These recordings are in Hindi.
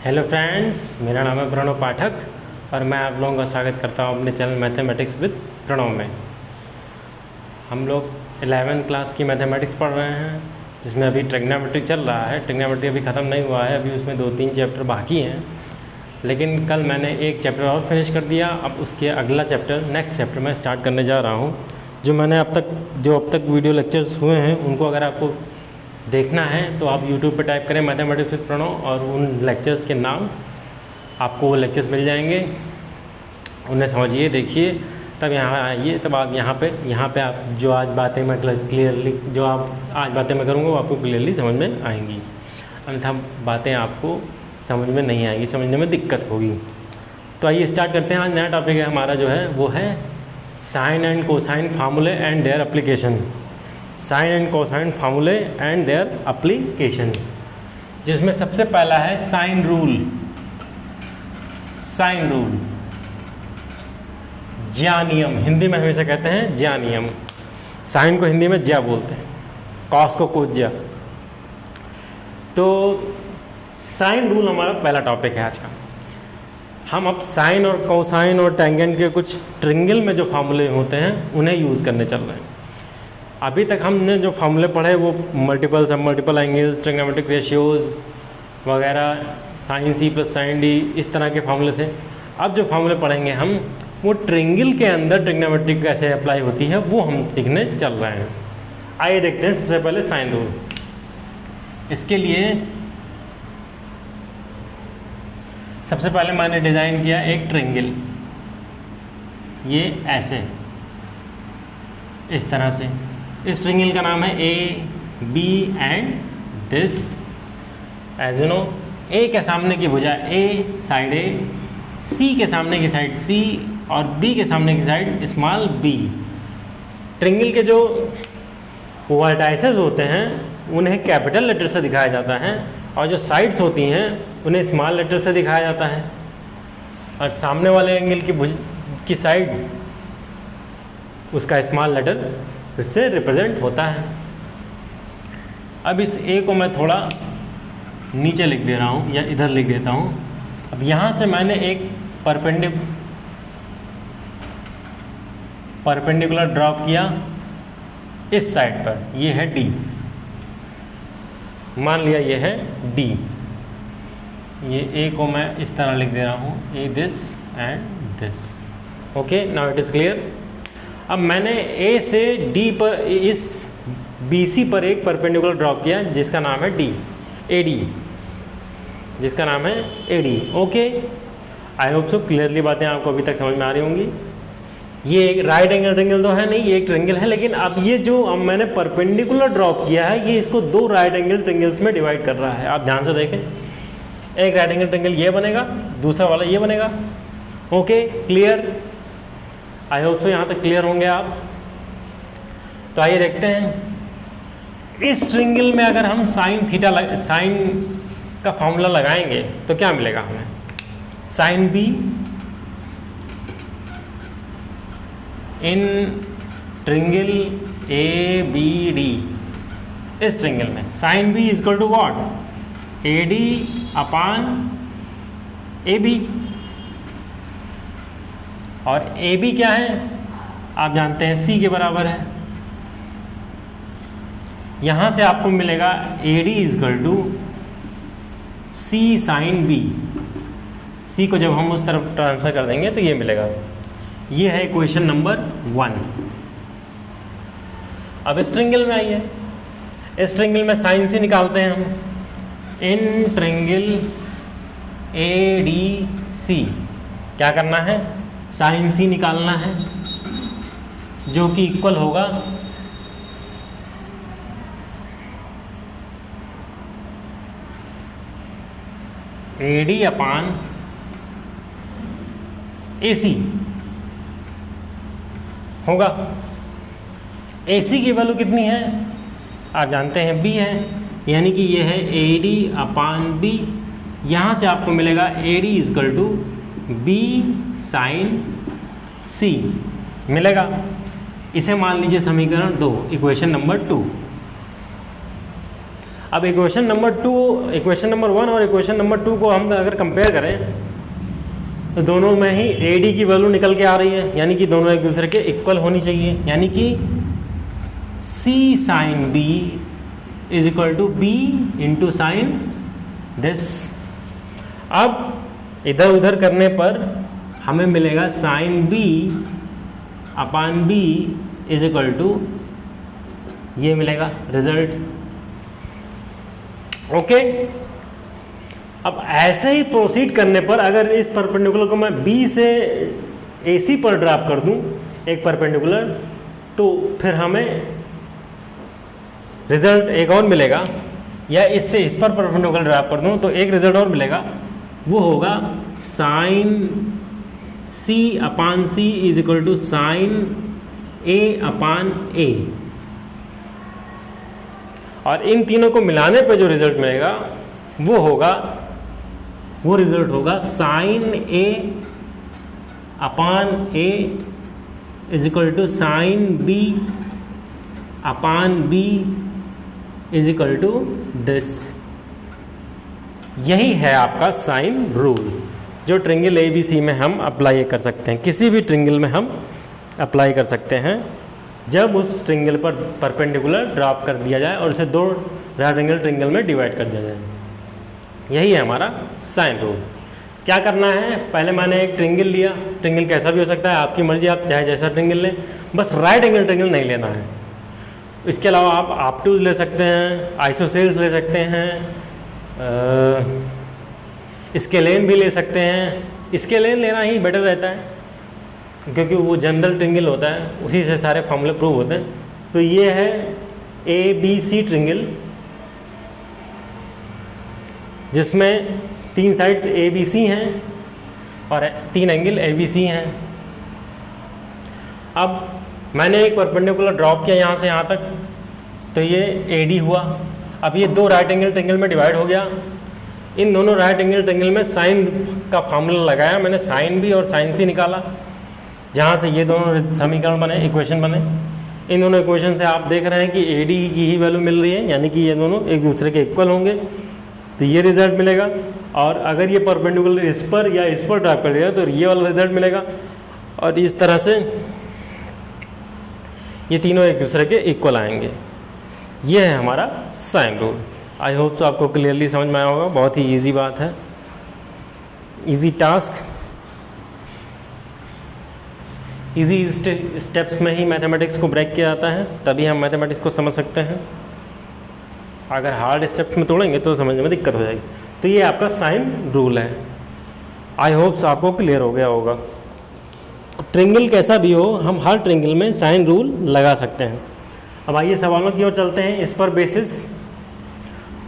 हेलो फ्रेंड्स, मेरा नाम है प्रणव पाठक और मैं आप लोगों का स्वागत करता हूं अपने चैनल मैथमेटिक्स विद प्रणव में। हम लोग 11वीं क्लास की मैथमेटिक्स पढ़ रहे हैं, जिसमें अभी ट्रिग्नोमेट्री चल रहा है। ट्रिग्नोमेट्री अभी ख़त्म नहीं हुआ है, अभी उसमें 2-3 चैप्टर बाकी हैं, लेकिन कल मैंने एक चैप्टर और फिनिश कर दिया। अब उसके अगला चैप्टर, नेक्स्ट चैप्टर मैं स्टार्ट करने जा रहा हूँ। जो मैंने अब तक वीडियो लेक्चर्स हुए हैं, उनको अगर आपको देखना है तो आप YouTube पे टाइप करें मैथमेटिक्स विद प्रणव और उन लेक्चर्स के नाम, आपको वो लेक्चर्स मिल जाएंगे। उन्हें समझिए, देखिए, तब यहाँ आइए। तब आप यहाँ पे आप जो आज बातें मैं करूँगा वो आपको क्लियरली समझ में आएंगी, अन्यथा बातें आपको समझ में नहीं आएंगी, समझने में दिक्कत होगी। तो आइए स्टार्ट करते हैं। आज नया टॉपिक है हमारा, जो है वो है साइन एंड कोसाइन फार्मूले and their application. Sine and cosine फार्मूले एंड देयर एप्लीकेशन, जिसमें सबसे पहला है साइन रूल। साइन रूल, ज्या नियम, हिंदी में हमेशा कहते हैं ज्या नियम। साइन को हिंदी में ज्या बोलते हैं, कॉस को कोस ज्या। तो साइन रूल हमारा पहला टॉपिक है आज का। हम अब साइन और कोसाइन और टेंजेंट के कुछ ट्रिंगल में जो फार्मूले होते हैं उन्हें यूज़ करने चल रहे हैं। अभी तक हमने जो फार्मूले पढ़े वो मल्टीपल, सब मल्टीपल एंगल्स, ट्रिग्नोमेट्रिक रेशियोज़ वगैरह, sine C plus sine D, इस तरह के फार्मूले थे। अब जो फार्मूले पढ़ेंगे हम, वो ट्रिंगल के अंदर ट्रिग्नोमेट्रिक कैसे अप्लाई होती है वो हम सीखने चल रहे हैं। आइए देखते हैं सबसे पहले साइन रूल। इसके लिए सबसे पहले मैंने डिज़ाइन किया एक ट्रिंगल, ये ऐसे, इस तरह से। इस ट्रिंगल का नाम है A B and this. As you know, A के सामने की भुजा ए, साइड ए, सी के सामने की साइड सी और बी के सामने की साइड स्मॉल बी। ट्रिंगल के जो वर्टाइसेस होते हैं उन्हें कैपिटल लेटर से दिखाया जाता है, और जो साइड्स होती हैं उन्हें स्मॉल लेटर से दिखाया जाता है, और सामने वाले एंगल की साइड उसका स्मॉल लेटर से रिप्रेजेंट होता है। अब इस ए को मैं थोड़ा नीचे लिख दे रहा हूँ या इधर लिख देता हूँ। अब यहाँ से मैंने एक परपेंडिकुलर ड्रॉप किया इस साइड पर, ये है डी। मान लिया ये है डी। ये ए को मैं इस तरह लिख दे रहा हूँ, A this and this. Okay, now it is clear. अब मैंने ए से डी पर, इस बी सी पर एक परपेंडिकुलर ड्रॉप किया जिसका नाम है डी, ए डी, जिसका नाम है A D. Okay, I hope so clearly बातें आपको अभी तक समझ में आ रही होंगी। ये एक राइट एंगल ट्रिंगल तो है नहीं, ये एक ट्रिंगल है, लेकिन अब ये जो अब मैंने परपेंडिकुलर ड्रॉप किया है, ये इसको दो राइट एंगल ट्रिंगल्स में डिवाइड कर रहा है। आप ध्यान से देखें, एक राइट एंगल ट्रिंगल ये बनेगा, दूसरा वाला ये बनेगा। Okay, clear? आई होप सो यहाँ तक क्लियर होंगे आप। तो आइए देखते हैं, इस ट्रिंगल में अगर हम साइन का फॉर्मूला लगाएंगे तो क्या मिलेगा हमें? Sine B in triangle A B D. इस ट्रिंगल में sine B is equal to what? A D upon A B. और ए बी क्या है आप जानते हैं, सी के बराबर है। यहाँ से आपको मिलेगा A D is equal to C sine B. C को जब हम उस तरफ ट्रांसफर कर देंगे तो ये मिलेगा। ये है इक्वेशन नंबर 1। अब इस ट्रिंगल में आइए, इस ट्रिंगल में साइन सी निकालते हैं हम। इन ट्रिंगल ए डी सी क्या करना है? साइन सी निकालना है, जो कि इक्वल होगा ए डी अपान ए सी होगा। ए सी की वैल्यू कितनी है आप जानते हैं, बी है, यानी कि ये है ए डी अपान बी। यहाँ से आपको मिलेगा A D is equal to B sine C मिलेगा। इसे मान लीजिए समीकरण 2, इक्वेशन नंबर 2। अब इक्वेशन नंबर 1 और इक्वेशन नंबर 2 को हम अगर कंपेयर करें तो दोनों में ही ए डी की वैल्यू निकल के आ रही है, यानी कि दोनों एक दूसरे के इक्वल होनी चाहिए, यानी कि C sine B is equal to B into sine this. अब इधर उधर करने पर हमें मिलेगा sine B upon B is equal to ये मिलेगा रिजल्ट। ओके, अब ऐसे ही प्रोसीड करने पर अगर इस परपेंडिकुलर को मैं बी से AC पर ड्रॉप कर दूं एक परपेंडिकुलर, तो फिर हमें रिजल्ट एक और मिलेगा, या इससे इस पर परपेंडिकुलर ड्रॉप कर दूं तो एक रिजल्ट और मिलेगा, वो होगा sine C upon C is equal to sine A upon A। और इन तीनों को मिलाने पे जो रिजल्ट मिलेगा वो रिजल्ट होगा sine A upon A is equal to sine B upon B is equal to this. यही है आपका साइन रूल, जो ट्रिंगल ABC में हम अप्लाई कर सकते हैं, किसी भी ट्रिंगल में हम अप्लाई कर सकते हैं जब उस ट्रिंगल पर परपेंडिकुलर ड्रॉप कर दिया जाए और उसे दो राइट एंगल ट्रिंगल में डिवाइड कर दिया जाए। यही है हमारा साइन रूल। क्या करना है, पहले मैंने एक ट्रिंगल लिया, ट्रिंगल कैसा भी हो सकता है, आपकी मर्जी, आप चाहे जैसा ट्रिंगल लें, बस राइट एंगल ट्रिंगल नहीं लेना है। इसके अलावा आप ऑब्टूज ले सकते हैं, आइसोसेल्स ले सकते हैं, स्केलेन भी ले सकते हैं। स्केलेन लेना ही बेटर रहता है क्योंकि वो जनरल ट्रिंगल होता है, उसी से सारे फॉर्मूले प्रूव होते हैं। तो ये है ABC ट्रिंगल, जिसमें 3 साइड्स ABC हैं और 3 एंगल ABC हैं। अब मैंने एक परपेंडिकुलर ड्रॉप किया यहाँ से यहाँ तक, तो ये AD हुआ। अब ये 2 राइट एंगल ट्रिंगल में डिवाइड हो गया। इन दोनों राइट एंगल ट्रिंगल में साइन का फार्मूला लगाया मैंने, साइन B और साइन C निकाला, जहाँ से ये दोनों समीकरण बने, इक्वेशन बने। इन दोनों इक्वेशन से आप देख रहे हैं कि AD की ही वैल्यू मिल रही है, यानी कि ये दोनों एक दूसरे के इक्वल होंगे, तो ये रिजल्ट मिलेगा। और अगर ये परपेंडिकुलर इस पर या इस पर ड्रॉप कर दिया तो ये वाला रिजल्ट मिलेगा। और इस तरह से ये तीनों एक दूसरे के इक्वल आएंगे। ये है हमारा sine rule. I hope so आपको क्लियरली समझ में आया होगा। बहुत ही ईजी बात है, ईजी टास्क। ईजी स्टेप्स में ही मैथमेटिक्स को ब्रेक किया जाता है, तभी हम मैथमेटिक्स को समझ सकते हैं। अगर हार्ड स्टेप्स में तोड़ेंगे तो समझने में दिक्कत हो जाएगी। तो ये आपका साइन रूल है। आई होप्स आपको क्लियर हो गया होगा। ट्रिंगल कैसा भी हो, हम हर ट्रिंगल में साइन रूल लगा सकते हैं। अब आइए सवालों की ओर चलते हैं, इस पर बेसिस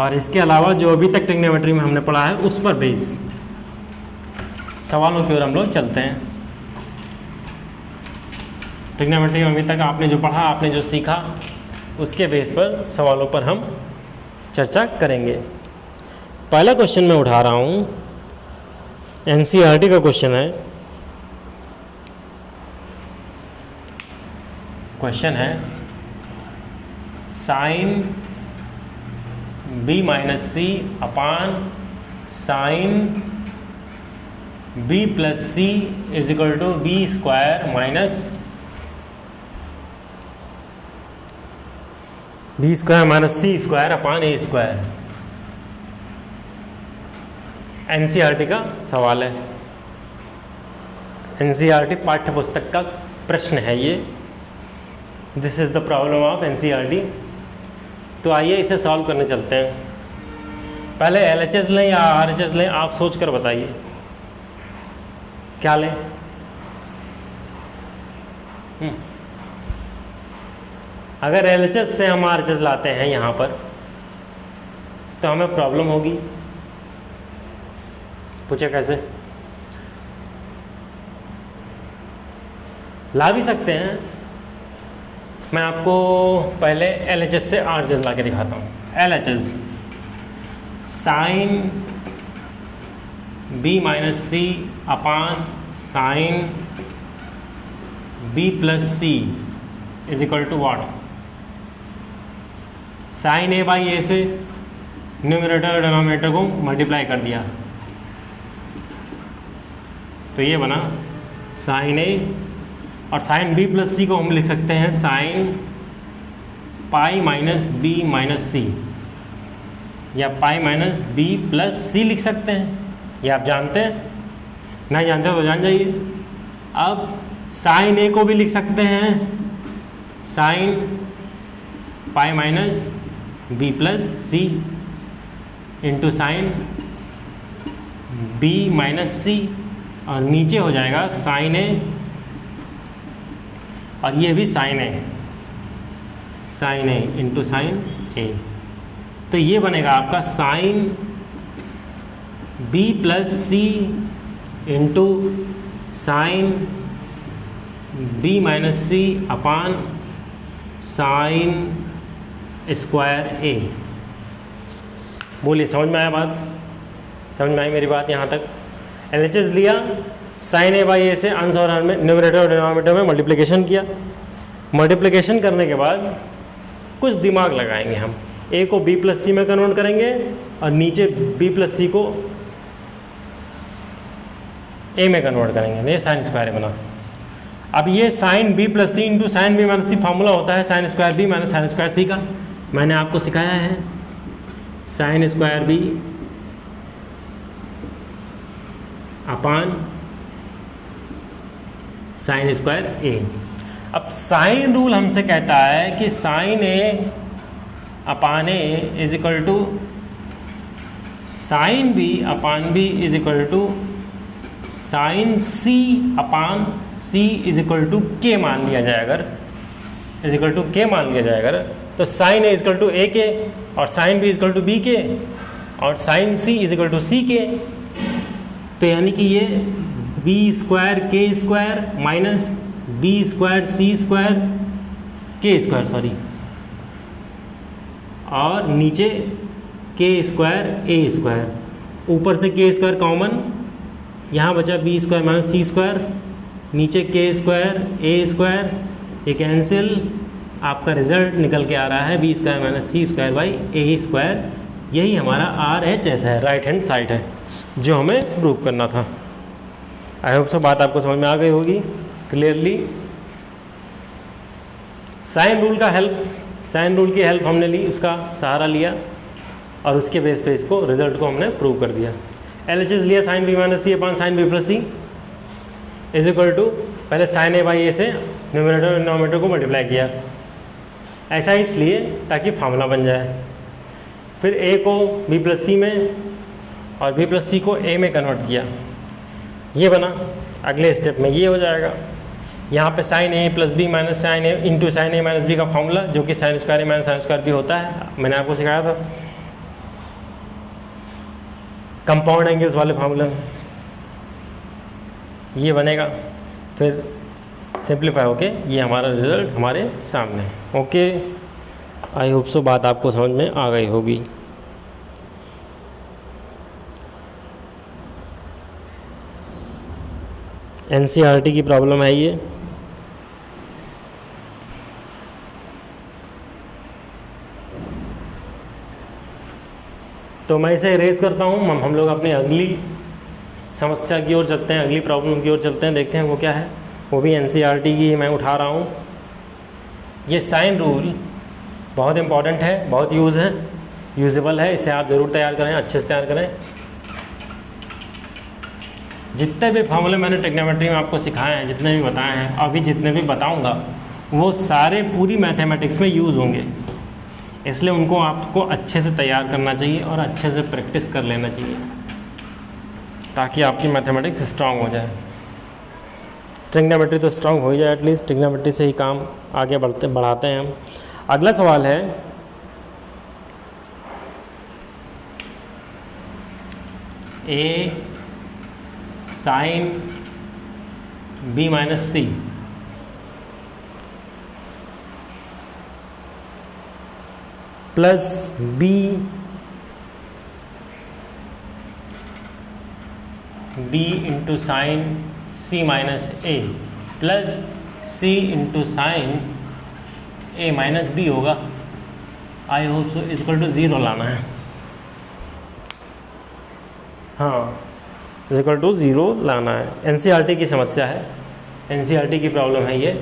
और इसके अलावा जो अभी तक ट्रिग्नोमेट्री में हमने पढ़ा है उस पर बेस सवालों की ओर हम लोग चलते हैं। ट्रिग्नोमेट्री में अभी तक आपने जो पढ़ा, आपने जो सीखा, उसके बेस पर सवालों पर हम चर्चा करेंगे। पहला क्वेश्चन मैं उठा रहा हूँ, NCERT का क्वेश्चन है। क्वेश्चन है sine B minus C upon sine B plus C is equal to B square minus B square minus C square upon A square. NCERT का सवाल है, NCERT पाठ्य पुस्तक का प्रश्न है ये। This is the problem of NCERT। तो आइए इसे सॉल्व करने चलते हैं। पहले LHS लें या RHS लें, आप सोच कर बताइए क्या लें। अगर LHS से हम RHS लाते हैं यहाँ पर तो हमें प्रॉब्लम होगी। पूछे कैसे? ला भी सकते हैं। मैं आपको पहले LHS से RHS ला के दिखाता हूँ। LHS sine B minus C upon sine B plus C is equal to what? Sine A by A से न्यूमरेटर और डिनोमिनेटर को मल्टीप्लाई कर दिया, तो ये बना साइन ए, और साइन बी प्लस सी को हम लिख सकते हैं sine pi minus B minus C, या pi minus B plus C लिख सकते हैं। ये आप जानते हैं, नहीं जानते हो तो जान जाइए। अब साइन ए को भी लिख सकते हैं sine pi minus B plus C into sine B minus C, और नीचे हो जाएगा साइन ए, और ये भी sine A into sine A. तो ये बनेगा आपका sine B plus C into sine B minus C upon sine square A. बोलिए, समझ में आया बात? समझ में आई मेरी बात यहाँ तक? एलएचएस लिया, साइन ए बाई ए से अंश और हर में न्यूमरेटर और डिनोमिनेटर में मल्टीप्लिकेशन किया। मल्टीप्लिकेशन करने के बाद कुछ दिमाग लगाएंगे हम, ए को बी प्लस सी में कन्वर्ट करेंगे और नीचे बी प्लस सी को ए में कन्वर्ट करेंगे, ये साइन स्क्वायर बना। अब ये sine B plus C into sine B minus C formula होता है sine square B minus sine square C का, मैंने आपको सिखाया है। Sine square B upon sine square A. अब साइन रूल हमसे कहता है कि sine A upon A is equal to sine B upon B is equal to sine C upon C is equal to k मान लिया जाए, अगर इज इक्वल टू के मान लिया जाए अगर, तो sine A is equal to A k, और sine B is equal to B k, और sine C is equal to C k. तो यानी कि ये B square k square minus B square C square k square, sorry, और नीचे के स्क्वायर ए स्क्वायर, ऊपर से के स्क्वायर कॉमन, यहाँ बचा B square minus C square, नीचे के स्क्वायर ए स्क्वायर, ये कैंसिल, आपका रिजल्ट निकल के आ रहा है B square minus C square by A square. यही हमारा आर एच एस है, राइट हैंड साइड है, जो हमें प्रूव करना था। आई होप सो बात आपको समझ में आ गई होगी क्लियरली। साइन रूल का हेल्प, साइन रूल की हेल्प हमने ली, उसका सहारा लिया, और उसके बेस पे इसको रिजल्ट को हमने प्रूव कर दिया। एलएचएस लिया sine B minus C upon sine B plus C is equal to, पहले साइन ए बाई ए से न्यूमरेटर और डिनोमिनेटर को मल्टीप्लाई किया, ऐसा इसलिए ताकि फार्मूला बन जाए। फिर ए को बी प्लस सी में और बी प्लस सी को ए में कन्वर्ट किया, ये बना। अगले स्टेप में ये हो जाएगा, यहाँ पे sign A plus B minus sign A into sine A minus B का फॉर्मूला, जो कि साइन स्क्वायर ए माइनस साइन स्क्वायर बी होता है, मैंने आपको सिखाया था कंपाउंड एंगल्स वाले फार्मूले में, ये बनेगा। फिर सिंप्लीफाई होके ये हमारा रिजल्ट हमारे सामने। ओके, आई होप सो बात आपको समझ में आ गई होगी। एनसीईआरटी की प्रॉब्लम है ये। तो मैं इसे इरेज करता हूँ, हम लोग अपनी अगली समस्या की ओर चलते हैं, अगली प्रॉब्लम की ओर चलते हैं, देखते हैं वो क्या है। वो भी एनसीईआरटी की मैं उठा रहा हूँ। ये साइन रूल बहुत इम्पॉर्टेंट है, बहुत यूजेबल है, इसे आप ज़रूर तैयार करें, अच्छे से तैयार करें। जितने भी फॉर्मूले मैंने ट्रिग्नोमेट्री में आपको सिखाए हैं, जितने भी बताए हैं, अभी जितने भी बताऊंगा, वो सारे पूरी मैथमेटिक्स में यूज़ होंगे, इसलिए उनको आपको अच्छे से तैयार करना चाहिए और अच्छे से प्रैक्टिस कर लेना चाहिए, ताकि आपकी मैथमेटिक्स स्ट्रांग हो जाए। ट्रिग्नोमेट्री तो स्ट्रांग हो ही जाए, एटलीस्ट ट्रिग्नोमेट्री से ही काम आगे बढ़ाते हैं हम। अगला सवाल है, A sine B minus C plus B into sine C minus A plus C into sine A minus B होगा। I hope so equal to zero लाना है। हाँ इज इक्वल टू 0 लाना है। एनसीईआरटी की समस्या है, एनसीईआरटी की प्रॉब्लम है ये,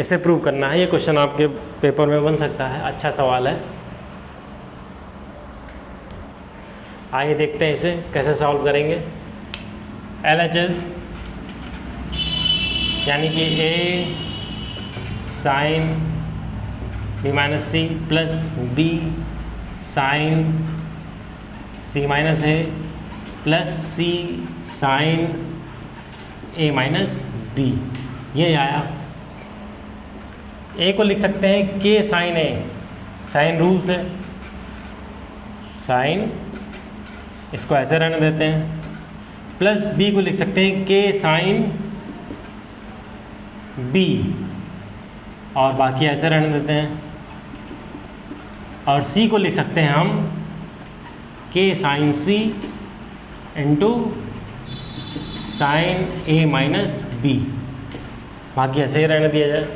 इसे प्रूव करना है। ये क्वेश्चन आपके पेपर में बन सकता है, अच्छा सवाल है। आइए देखते हैं इसे कैसे सॉल्व करेंगे। LHS यानी कि A sine B minus C plus B sine C minus A plus C sine A minus B, ये आया। A को लिख सकते हैं K sine A, sine rule से, साइन इसको ऐसे रहने देते हैं, प्लस B को लिख सकते हैं K साइन B और बाकी ऐसे रहने देते हैं, और C को लिख सकते हैं हम K sine C into sine A minus B, बाकी ऐसे ही रहने दिया जाए।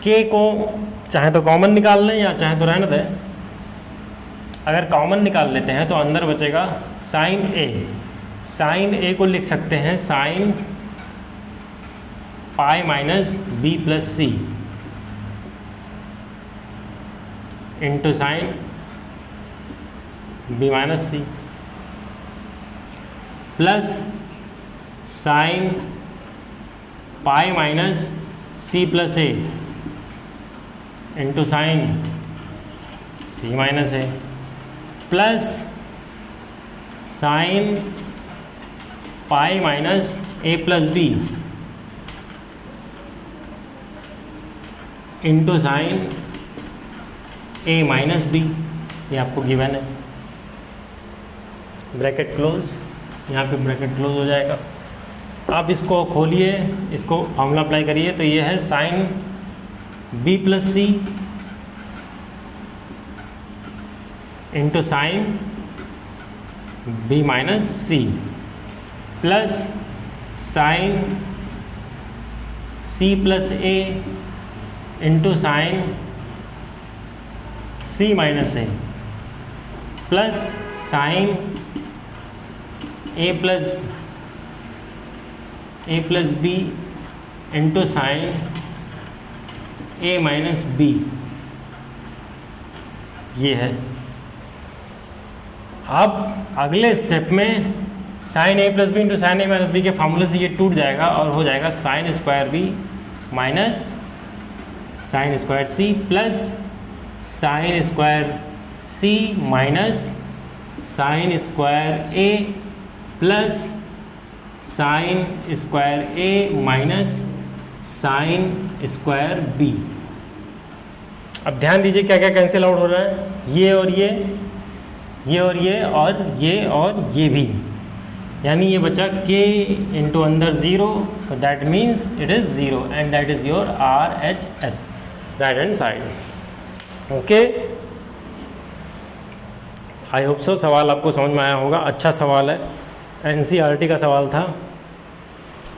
K को चाहे तो कॉमन निकाल लें या चाहे तो रहने दें। अगर कॉमन निकाल लेते हैं तो अंदर बचेगा साइन A, साइन A को लिख सकते हैं sine pi minus B plus C into sine B minus C plus sign pi minus C plus A into sine C minus A plus sign pi minus A plus B into sine A minus B, ये आपको गिवन है। ब्रैकेट क्लोज, यहाँ पे ब्रैकेट क्लोज हो जाएगा। आप इसको खोलिए, इसको फॉर्मूला अप्लाई करिए, तो ये है sine B plus C into sine B minus C plus sine C plus A into sine C minus A plus sine A plus B into sine A minus B, ये है। अब अगले स्टेप में sine A plus B into sine A minus B के फार्मूले से ये टूट जाएगा और हो जाएगा sine square B minus sine square C plus sine square C minus sine square A plus sine square A minus sine square B। अब ध्यान दीजिए क्या क्या कैंसिल आउट हो रहा है, ये और ये और ये और ये भी, यानी ये बचा K इंटू अंदर 0, तो that means it is 0 and that is your RHS, right hand side. Okay, I hope सो सवाल आपको समझ में आया होगा। अच्छा सवाल है, NCERT का सवाल था,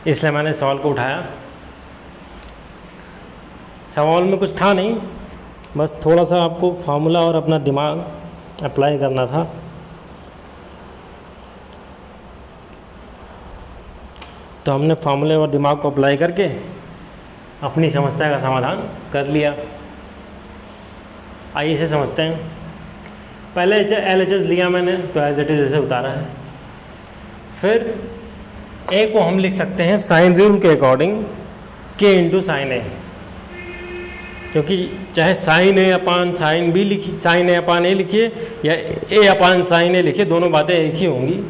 इसलिए मैंने सवाल को उठाया। सवाल में कुछ था नहीं, बस थोड़ा सा आपको फार्मूला और अपना दिमाग अप्लाई करना था। तो हमने फार्मूले और दिमाग को अप्लाई करके अपनी समस्या का समाधान कर लिया। आइए इसे समझते हैं। पहले LHS लिया मैंने, तो एज इट इज इसे उतारा है। फिर A को हम लिख सकते हैं साइन रूल के according K into sine A, क्योंकि चाहे sine A upon sine B लिखिए, साइन A अपान A लिखिए या A अपान साइन A लिखिए, दोनों बातें एक ही होंगी।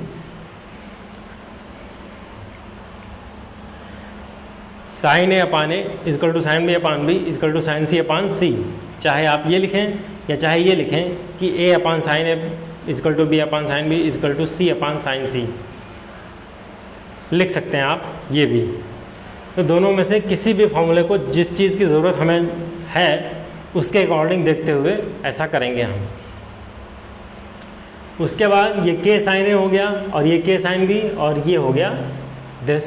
Sine A upon A is equal to sine B upon B is equal to sine C upon C, चाहे आप ये लिखें या चाहे ये लिखें कि A upon sine A is equal to B upon sine B is equal to C upon sine C, लिख सकते हैं आप ये भी। तो दोनों में से किसी भी फॉर्मूले को जिस चीज़ की ज़रूरत हमें है उसके अकॉर्डिंग देखते हुए ऐसा करेंगे हम। उसके बाद ये K साइन A हो गया और ये K साइन B और ये हो गया दिस।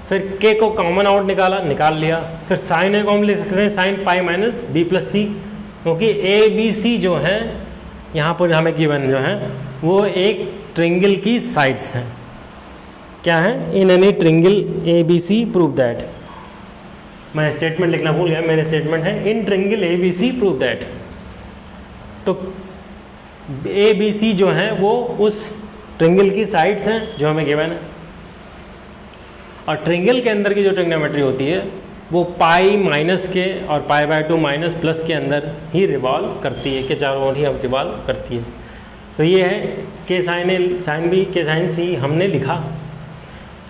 फिर K को कॉमन आउट निकाल लिया। फिर साइन A को हम लिख सकते हैं sine pi minus B plus C, क्योंकि A B C जो हैं यहाँ पर हमें गिवन जो है वो एक ट्रिंगल की साइड्स हैं। क्या है? In any triangle A B C prove that. मैं स्टेटमेंट लिखना भूल गया, मेरे स्टेटमेंट है in triangle A B C prove that. तो ए बी सी जो है वो उस ट्रिंगल की साइड्स हैं जो हमें गिवन है। और ट्रिंगल के अंदर की जो ट्रिग्नोमेट्री होती है वो पाई माइनस के और पाई बाय 2 माइनस प्लस के अंदर ही रिवॉल्व करती है, के चारों ओर ही अब रिवॉल्व करती है। तो ये है के साइन ए साइन बी के साइन सी हमने लिखा।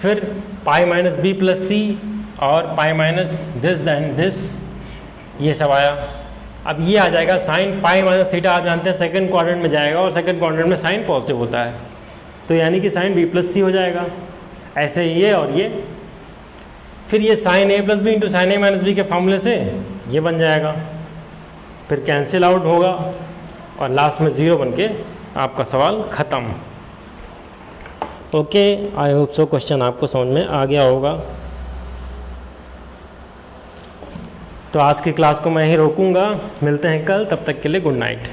फिर pi minus B plus C और pi minus this than this, ये सब आया। अब ये आ जाएगा साइन पाई माइनस थीटा, आप जानते हैं सेकंड क्वाड्रेंट में जाएगा और सेकंड क्वाड्रेंट में साइन पॉजिटिव होता है, तो यानी कि साइन बी प्लस सी हो जाएगा। ऐसे ये और ये, फिर ये sign A plus B into sine A minus B के फॉर्मूले से ये बन जाएगा, फिर कैंसिल आउट होगा और लास्ट में ज़ीरो बन के आपका सवाल ख़त्म। ओके, आई होप सो क्वेश्चन आपको समझ में आ गया होगा। तो आज की क्लास को मैं ही रोकूंगा, मिलते हैं कल, तब तक के लिए गुड नाइट।